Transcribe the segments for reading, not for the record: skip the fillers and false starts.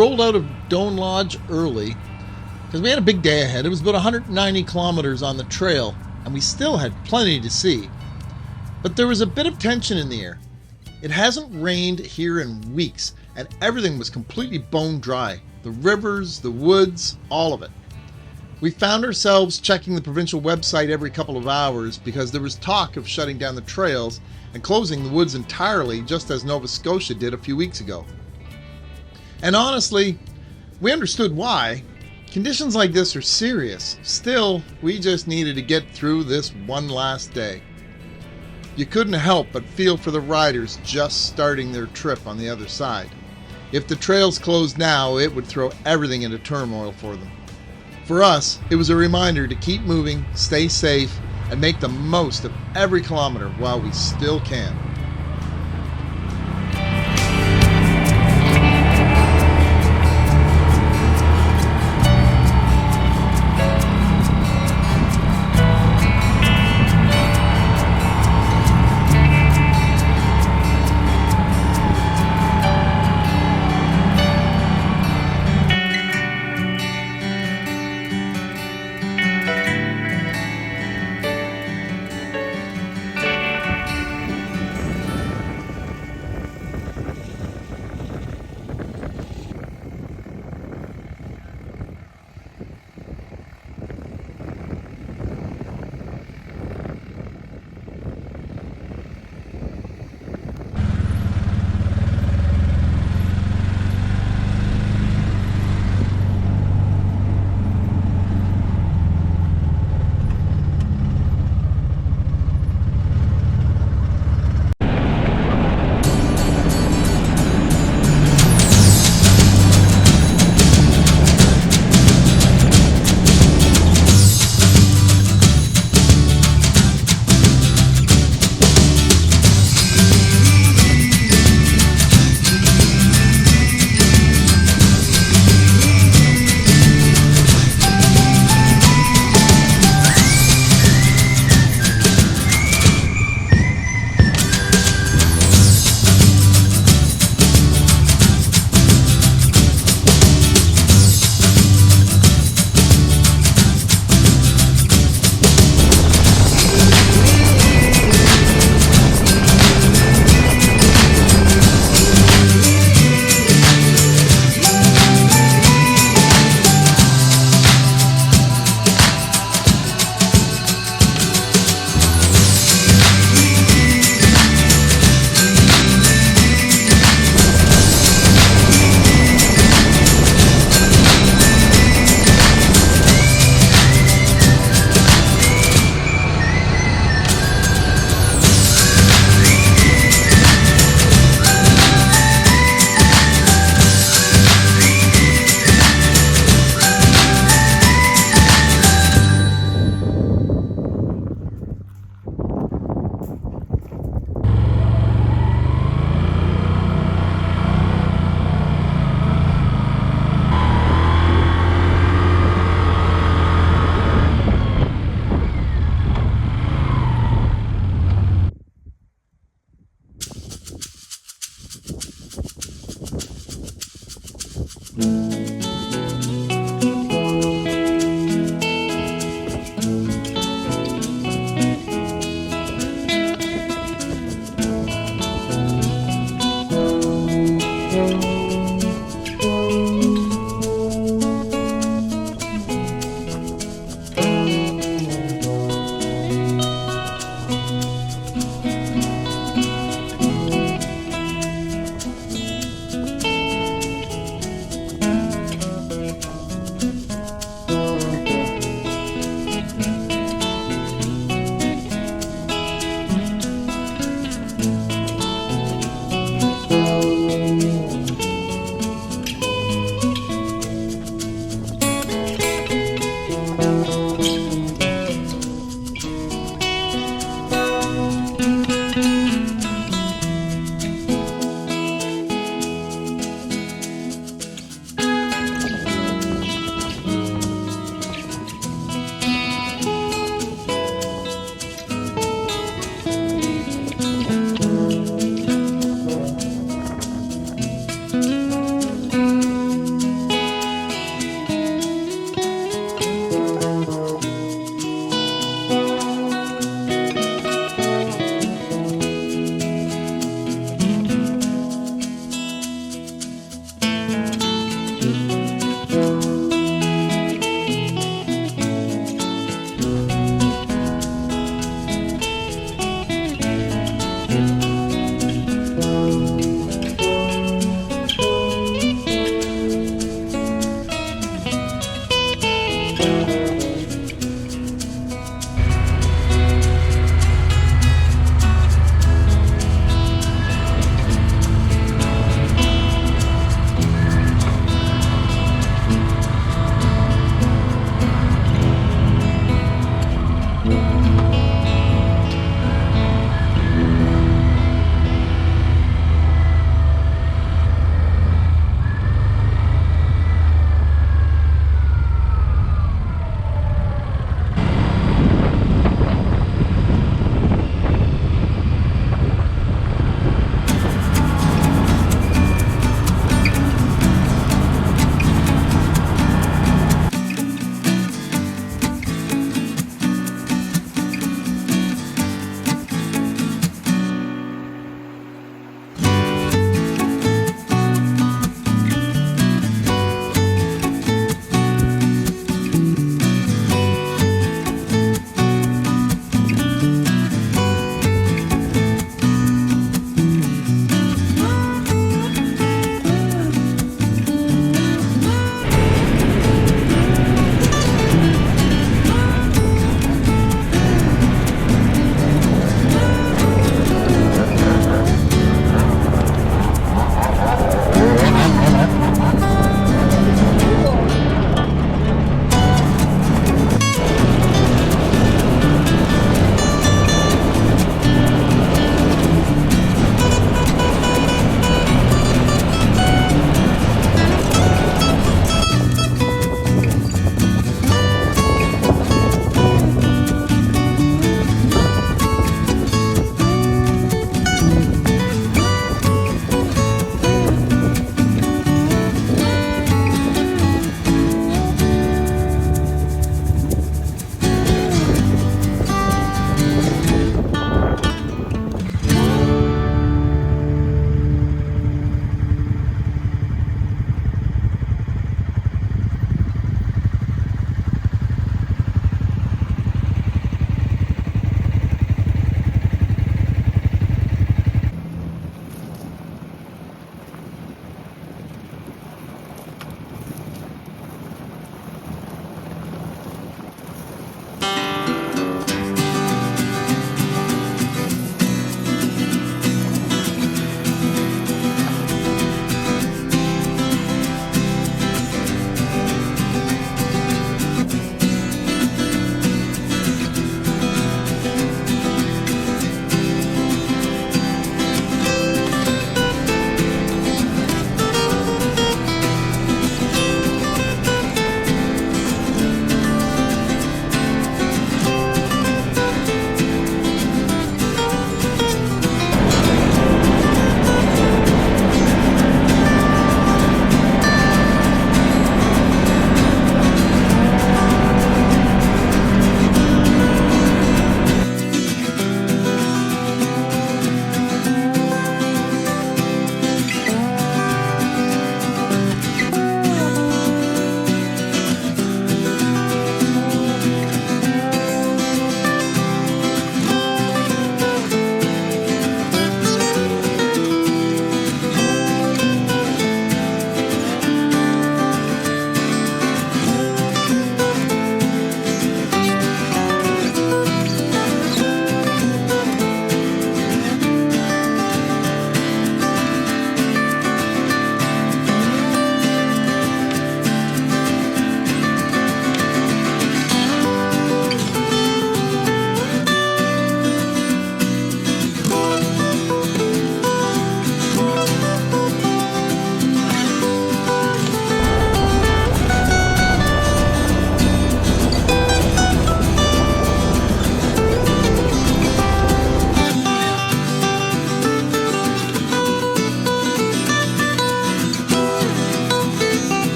rolled out of Dhoon Lodge early because we had a big day ahead. It was about 190 kilometers on the trail, and we still had plenty to see. But there was a bit of tension in the air. It hasn't rained here in weeks, and everything was completely bone dry. The rivers, the woods, all of it. We found ourselves checking the provincial website every couple of hours because there was talk of shutting down the trails and closing the woods entirely, just as Nova Scotia did a few weeks ago. And honestly, we understood why. Conditions like this are serious. Still, we just needed to get through this one last day. You couldn't help but feel for the riders just starting their trip on the other side. If the trails closed now, it would throw everything into turmoil for them. For us, it was a reminder to keep moving, stay safe, and make the most of every kilometer while we still can.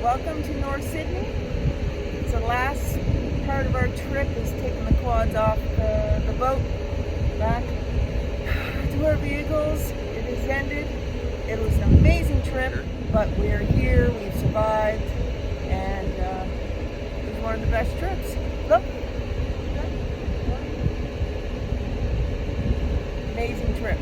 Welcome to North Sydney. It's the last part of our trip is taking the quads off the boat back to our vehicles. It has ended. It was an amazing trip, but we're here, we've survived, and it was one of the best trips. Look. Amazing trip.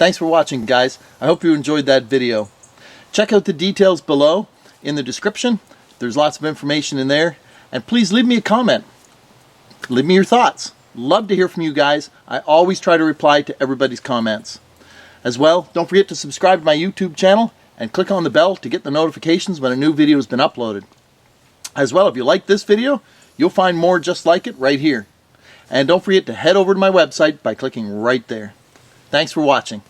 Thanks for watching, guys. I hope you enjoyed that video. Check out the details below in the description. There's lots of information in there. And please leave me a comment. Leave me your thoughts. Love to hear from you guys. I always try to reply to everybody's comments. As well, don't forget to subscribe to my YouTube channel and click on the bell to get the notifications when a new video has been uploaded. As well, if you like this video, you'll find more just like it right here. And don't forget to head over to my website by clicking right there. Thanks for watching.